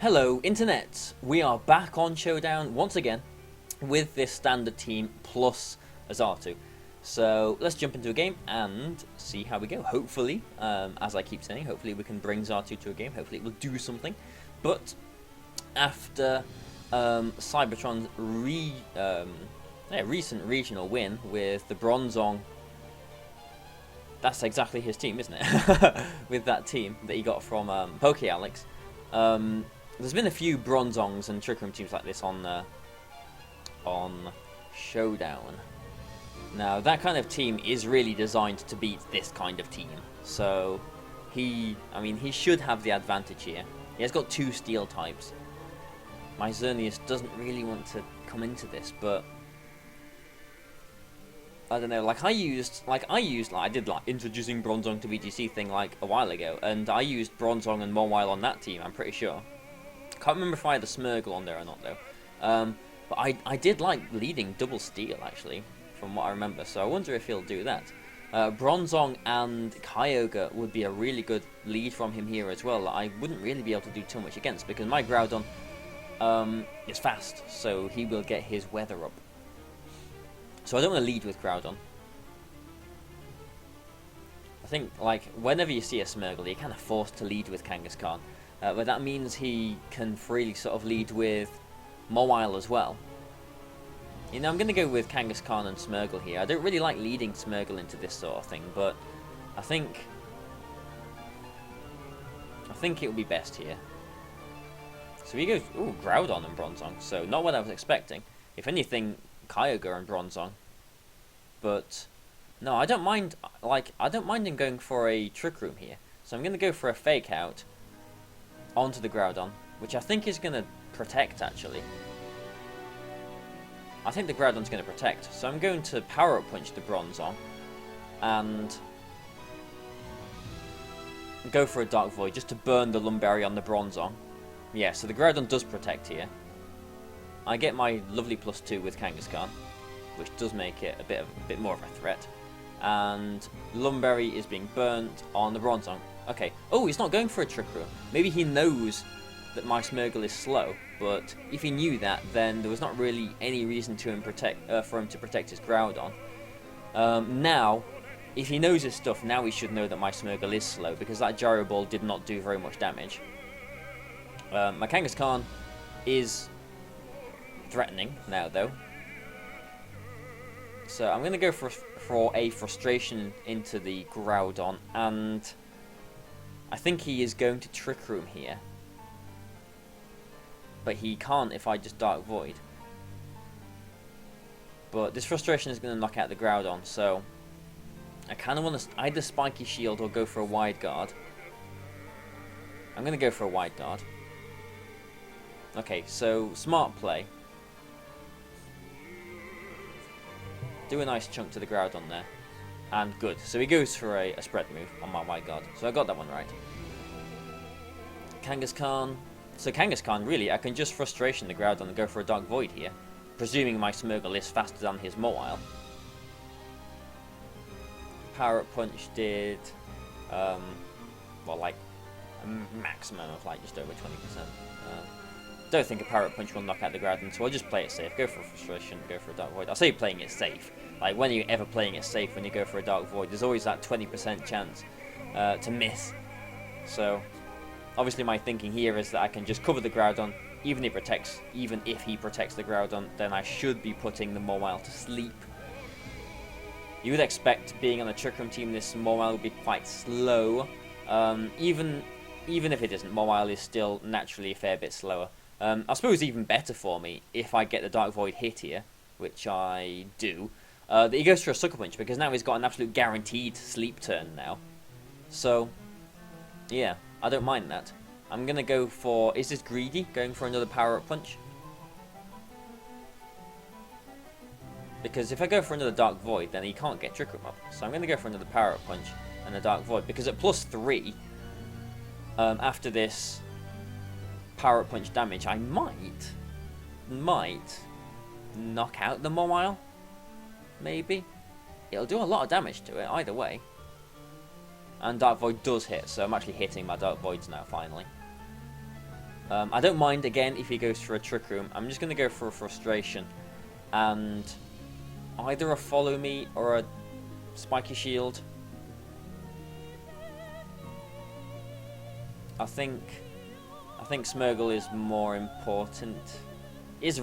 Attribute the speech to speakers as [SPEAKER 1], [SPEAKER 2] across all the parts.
[SPEAKER 1] Hello Internet! We are back on Showdown once again with this standard team plus Azartu. So let's jump into a game and see how we go. Hopefully, as I keep saying, hopefully we can bring Zartu to a game. Hopefully it will do something. But after Cybertron's recent regional win with the Bronzong, that's exactly his team, isn't it? With that team that he got from Poké Alex. There's been a few Bronzongs and Trick Room teams like this on Showdown. Now that kind of team is really designed to beat this kind of team. So he should have the advantage here. He has got two steel types. My Xerneas doesn't really want to come into this, but I don't know. I did introducing Bronzong to VGC thing like a while ago, and I used Bronzong and Mawile on that team. I'm pretty sure. Can't remember if I had a Smeargle on there or not though. But I did like leading double steel actually, from what I remember. So I wonder if he'll do that. Bronzong and Kyogre would be a really good lead from him here as well. I wouldn't really be able to do too much against because my Groudon is fast, so he will get his weather up. So I don't want to lead with Groudon. I think like whenever you see a Smeargle, you're kind of forced to lead with Kangaskhan. But that means he can freely sort of lead with Mawile as well. You know, I'm going to go with Kangaskhan and Smeargle here. I don't really like leading Smeargle into this sort of thing, but I think it would be best here. So he goes, ooh, Groudon and Bronzong. So not what I was expecting. If anything, Kyogre and Bronzong. But no, I don't mind. I don't mind him going for a Trick Room here. So I'm going to go for a Fake Out onto the Groudon, which I think is going to protect actually. I think the Groudon's going to protect, so I'm going to Power Up Punch the Bronzong and go for a Dark Void just to burn the Lumberry on the Bronzong. Yeah, so the Groudon does protect here. I get my lovely +2 with Kangaskhan, which does make it a bit more of a threat. And Lumberry is being burnt on the Bronzong. Okay. Oh, he's not going for a Trick Room. Maybe he knows that my Smeargle is slow, but if he knew that, then there was not really any reason to for him to protect his Groudon. Now, if he knows his stuff, now he should know that my Smeargle is slow, because that Gyro Ball did not do very much damage. My Kangaskhan is threatening now, though. So I'm going to go for a Frustration into the Groudon, and I think he is going to Trick Room here. But he can't if I just Dark Void. But this Frustration is going to knock out the Groudon, so I kind of want to either Spiky Shield or go for a Wide Guard. I'm going to go for a Wide Guard. Okay, so smart play. Do a nice chunk to the Groudon there. And good. So he goes for a spread move on my Wide Guard. So I got that one right. Kangaskhan. So Kangaskhan, really, I can just Frustration the Groudon and go for a Dark Void here. Presuming my Smeargle is faster than his Mawile. Power Up Punch did, well, like, a maximum of, like, just over 20%. Don't think a Power Up Punch will knock out the Groudon, so I'll just play it safe. Go for a Frustration, go for a Dark Void. I say playing it safe. Like, when are you ever playing it safe when you go for a Dark Void? There's always that 20% chance to miss. So, obviously my thinking here is that I can just cover the Groudon, even if he protects the Groudon, then I should be putting the Mawile to sleep. You would expect, being on a Trick Room team, this Mawile would be quite slow. Even if it isn't, Mawile is still naturally a fair bit slower. I suppose even better for me if I get the Dark Void hit here, which I do, that he goes for a Sucker Punch, because now he's got an absolute guaranteed sleep turn now. So, yeah, I don't mind that. I'm going to go for... Is this greedy, going for another Power Up Punch? Because if I go for another Dark Void, then he can't get Trick Room up. So I'm going to go for another Power Up Punch and a Dark Void, because at +3, after this Power Up Punch damage, I might knock out the Mawile. Maybe. It'll do a lot of damage to it, either way. And Dark Void does hit, so I'm actually hitting my Dark Voids now, finally. I don't mind, again, if he goes for a Trick Room. I'm just going to go for a Frustration. And either a Follow Me or a Spiky Shield. I think Smeargle is more important. Is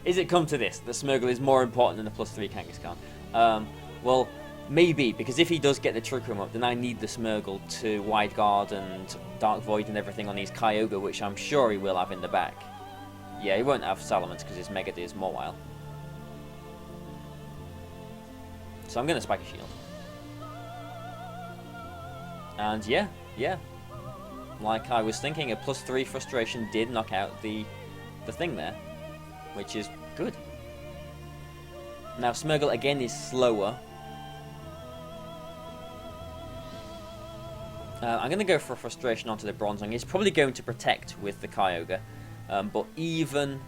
[SPEAKER 1] it come to this, that Smeargle is more important than the +3 Kangaskhan? Well, maybe, because if he does get the Trick Room up, then I need the Smeargle to Wide Guard and Dark Void and everything on his Kyogre, which I'm sure he will have in the back. Yeah, he won't have Salamence because his Mega D is Mawile. So I'm going to Spiky Shield. And yeah. Like I was thinking, a +3 Frustration did knock out the thing there, which is good. Now Smeargle again is slower. I'm going to go for a Frustration onto the Bronzong. He's probably going to Protect with the Kyogre, but even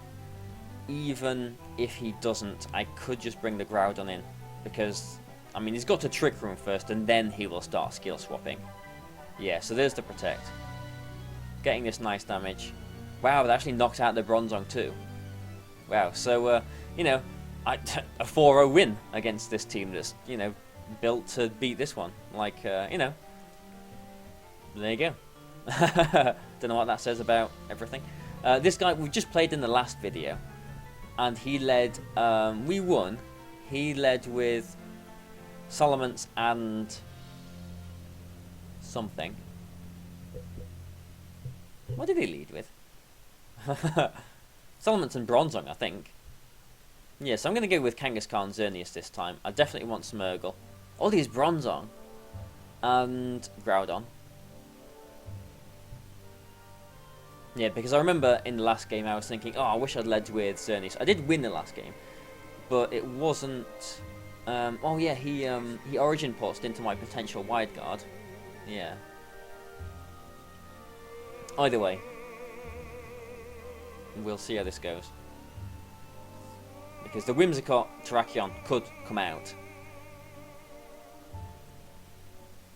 [SPEAKER 1] if he doesn't, I could just bring the Groudon in, because I mean he's got to Trick Room first, and then he will start skill swapping. Yeah, so there's the Protect. Getting this nice damage. Wow, that actually knocks out the Bronzong too. Wow, so, you know, a 4-0 win against this team that's, you know, built to beat this one. Like, you know, there you go. Don't know what that says about everything. This guy, we just played in the last video, and he led, we won. He led with Salamence and something. What did he lead with? Salamence and Bronzong, I think. Yeah, so I'm going to go with Kangaskhan Xerneas this time. I definitely want Smeargle. All these Bronzong. And Groudon. Yeah, because I remember in the last game I was thinking, oh, I wish I'd led with Xerneas. I did win the last game, but it wasn't... oh yeah, he Origin Pulsed into my potential Wide Guard. Yeah. Either way, we'll see how this goes. Because the Whimsicott Terrakion could come out,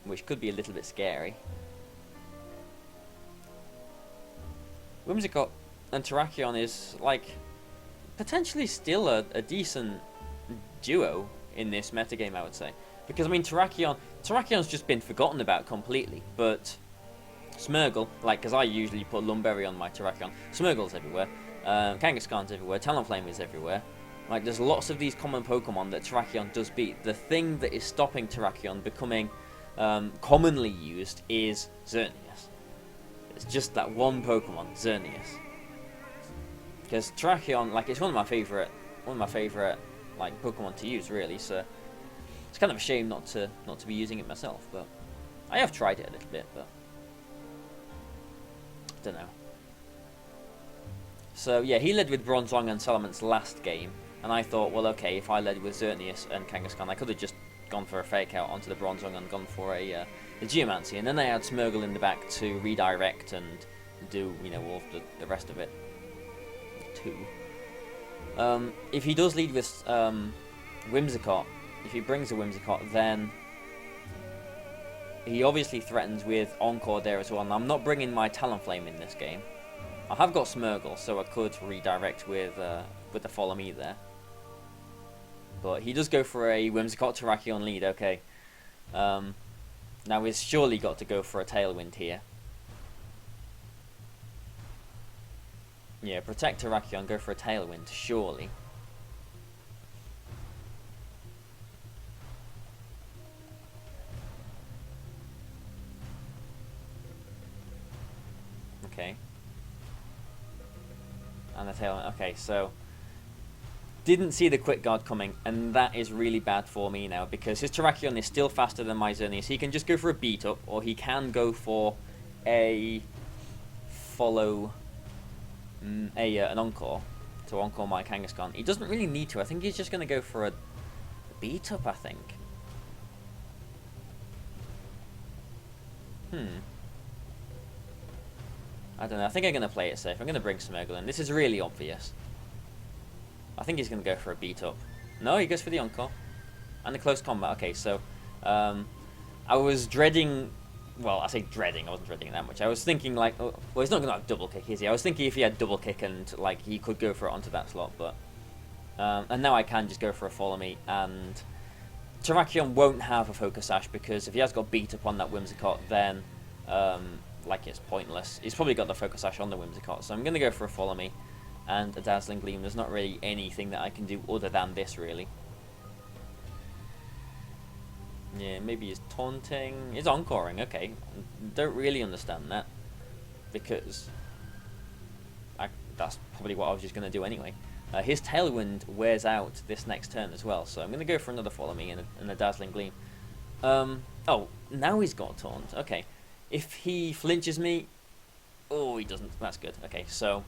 [SPEAKER 1] which could be a little bit scary. Whimsicott and Terrakion is, like, potentially still a decent duo in this metagame, I would say. Because, I mean, Terrakion's just been forgotten about completely, but Smeargle, like, because I usually put Lumberry on my Terrakion. Smeargle's everywhere. Kangaskhan's everywhere. Talonflame is everywhere. Like, there's lots of these common Pokemon that Terrakion does beat. The thing that is stopping Terrakion becoming commonly used is Xerneas. It's just that one Pokemon, Xerneas. Because Terrakion, like, it's one of my favorite like Pokemon to use, really. So it's kind of a shame not to be using it myself. But I have tried it a little bit, but don't know. So yeah, he led with Bronzong and Salamence last game, and I thought, well, okay, if I led with Xerneas and Kangaskhan, I could have just gone for a fake out onto the Bronzong and gone for a Geomancy, and then I had Smeargle in the back to redirect and do, you know, all of the rest of it too. If he does lead with Whimsicott, if he brings a Whimsicott, then he obviously threatens with Encore there as well, and I'm not bringing my Talonflame in this game. I have got Smeargle, so I could redirect with the Follow Me there. But he does go for a Whimsicott Terrakion lead, okay. Now he's surely got to go for a Tailwind here. Yeah, Protect Terrakion, go for a Tailwind, surely. Okay. And the Tailwind, okay, so didn't see the Quick Guard coming, and that is really bad for me now, because his Terrakion is still faster than my Xerneas. He can just go for a Beat Up, or he can go for a follow... an Encore, to Encore my Kangaskhan. He doesn't really need to. I think he's just going to go for a Beat Up, I think. I don't know. I think I'm going to play it safe. I'm going to bring Smeargle in. This is really obvious. I think he's going to go for a Beat Up. No, he goes for the Encore. And the Close Combat. Okay, so I was dreading well, I say dreading. I wasn't dreading it that much. I was thinking like, oh, well, he's not going to have double kick, is he? I was thinking if he had double kick and like he could go for it onto that slot, but and now I can just go for a follow me, and Terrakion won't have a focus sash because if he has got beat up on that Whimsicott, then like it's pointless. He's probably got the focus sash on the Whimsicott, so I'm going to go for a follow me and a Dazzling Gleam. There's not really anything that I can do other than this, really. Yeah, maybe he's taunting. He's encoring, okay. Don't really understand that. Because that's probably what I was just going to do anyway. His Tailwind wears out this next turn as well, so I'm going to go for another Follow Me and a Dazzling Gleam. Oh, now he's got Taunt. Okay. If he flinches me... Oh, he doesn't. That's good. Okay, so...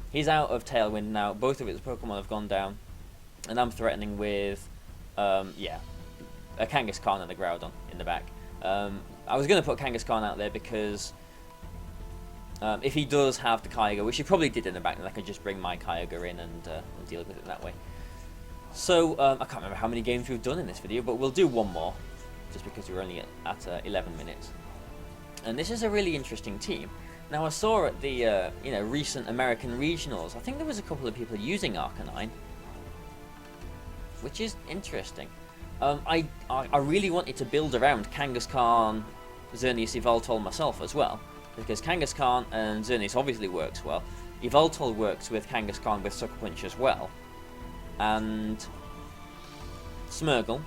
[SPEAKER 1] He's out of Tailwind now. Both of his Pokemon have gone down. And I'm threatening with... yeah. A Kangaskhan and a Groudon in the back. I was going to put Kangaskhan out there because if he does have the Kyogre, which he probably did in the back, then I can just bring my Kyogre in and deal with it that way. So, I can't remember how many games we've done in this video, but we'll do one more, just because we're only at 11 minutes. And this is a really interesting team. Now, I saw at the recent American regionals, I think there was a couple of people using Arcanine, which is interesting. I really wanted to build around Kangaskhan, Xerneas, Yveltal myself as well, because Kangaskhan and Xerneas obviously works well. Yveltal works with Kangaskhan with Sucker Punch as well, and Smeargle,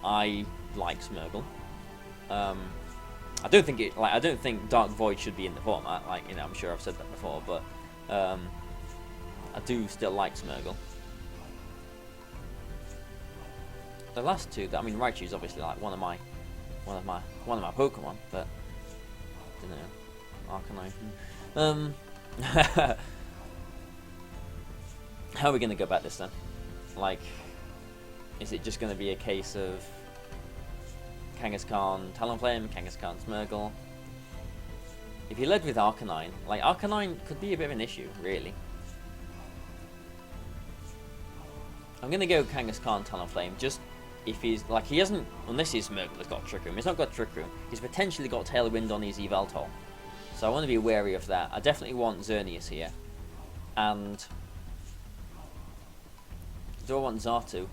[SPEAKER 1] I like Smeargle. I don't think Dark Void should be in the format. Like, I'm sure I've said that before, but I do still like Smeargle. The last two, I mean, Raichu is obviously like one of my Pokemon, but I don't know, Arcanine. How are we gonna go about this then? Like, is it just gonna be a case of Kangaskhan, Talonflame, Kangaskhan, Smeargle? If he led with Arcanine, like Arcanine could be a bit of an issue, really. I'm gonna go Kangaskhan, Talonflame, just. If he's, like, he hasn't, unless his Smeargle has got Trick Room, he's not got Trick Room, he's potentially got Tailwind on his Yveltal. So I want to be wary of that. I definitely want Xerneas here. And do I want Xatu?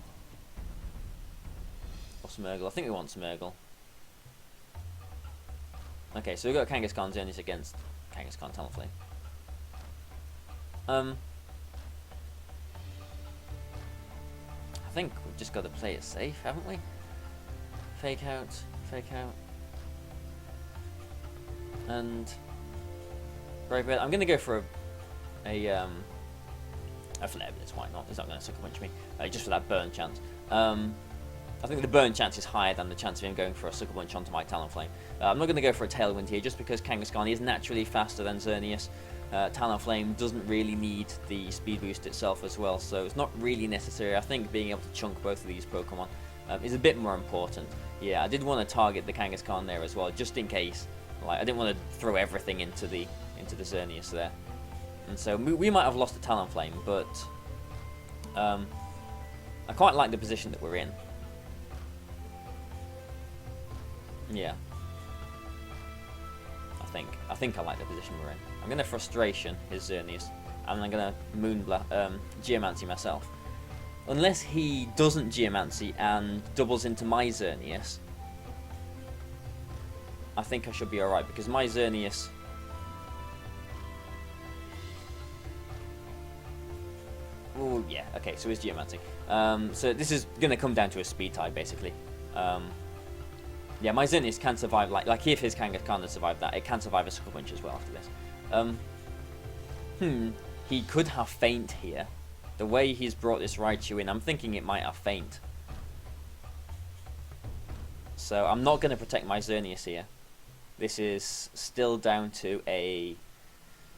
[SPEAKER 1] Or Smeargle? I think we want Smeargle. Okay, so we've got Kangaskhan, Xerneas against Kangaskhan, Talonflame. I think we've just got to play it safe, haven't we? Fake out, and Brave Bird. I'm going to go for a Flare Blitz. Why not? He's not going to Sucker Punch me, just for that burn chance. I think the burn chance is higher than the chance of him going for a Sucker Punch onto my Talonflame. I'm not going to go for a Tailwind here, just because Kangaskhan is naturally faster than Xerneas. Talonflame doesn't really need the speed boost itself as well, so it's not really necessary. I think being able to chunk both of these Pokemon is a bit more important. Yeah, I did want to target the Kangaskhan there as well, just in case. Like, I didn't want to throw everything into the Xerneas there, and so we might have lost the Talonflame, but I quite like the position that we're in. Yeah. I think I like the position we're in. I'm going to Frustration his Xerneas, and I'm going to Geomancy myself. Unless he doesn't Geomancy and doubles into my Xerneas, I think I should be alright, because my Xerneas... Oh, yeah, okay, so he's Geomancy. So this is going to come down to a speed tie, basically. Yeah, my Xerneas can survive, like if his Kangaskhan has survived that, it can survive a Sucker Punch as well after this. He could have Feint here. The way he's brought this Raichu in, I'm thinking it might have Feint. So I'm not going to protect my Xerneas here. This is still down to a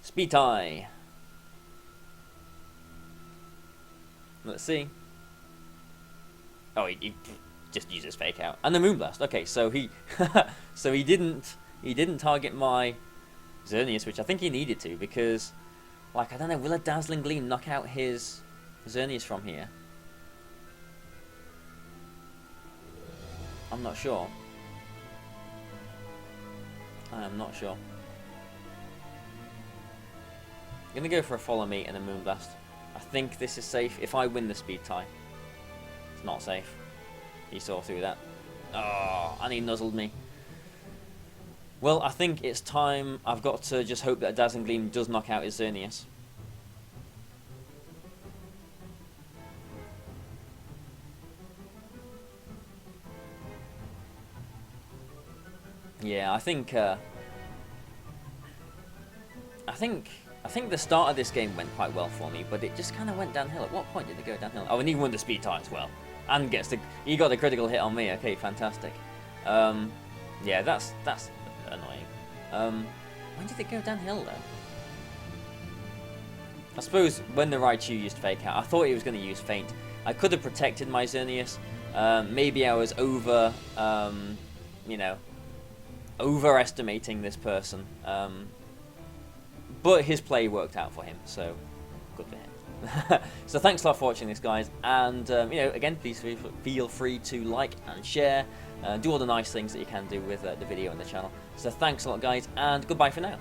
[SPEAKER 1] speed tie. Let's see. Oh, he just uses Fake Out and the Moonblast. Okay, so he so he didn't target my Xerneas, which I think he needed to, because, like, I don't know, will a Dazzling Gleam knock out his Xerneas from here? I'm not sure. I am not sure. I'm going to go for a follow me and a Moonblast. I think this is safe. If I win the speed tie, it's not safe. He saw through that. Oh, and he nuzzled me. Well, I think it's time. I've got to just hope that Dazzling Gleam does knock out his Xerneas. Yeah, I think the start of this game went quite well for me, but it just kind of went downhill. At what point did it go downhill? Oh, and he won the speed tie as well, and he got the critical hit on me. Okay, fantastic. Yeah, that's annoying. When did it go downhill though? I suppose when the Raichu used Fake Out, I thought he was going to use Faint. I could have protected my Xerneas. Maybe I was overestimating this person. But his play worked out for him, so good for him. So thanks a lot for watching this, guys, and again, please feel free to like and share, do all the nice things that you can do with the video and the channel. So thanks a lot, guys, and goodbye for now.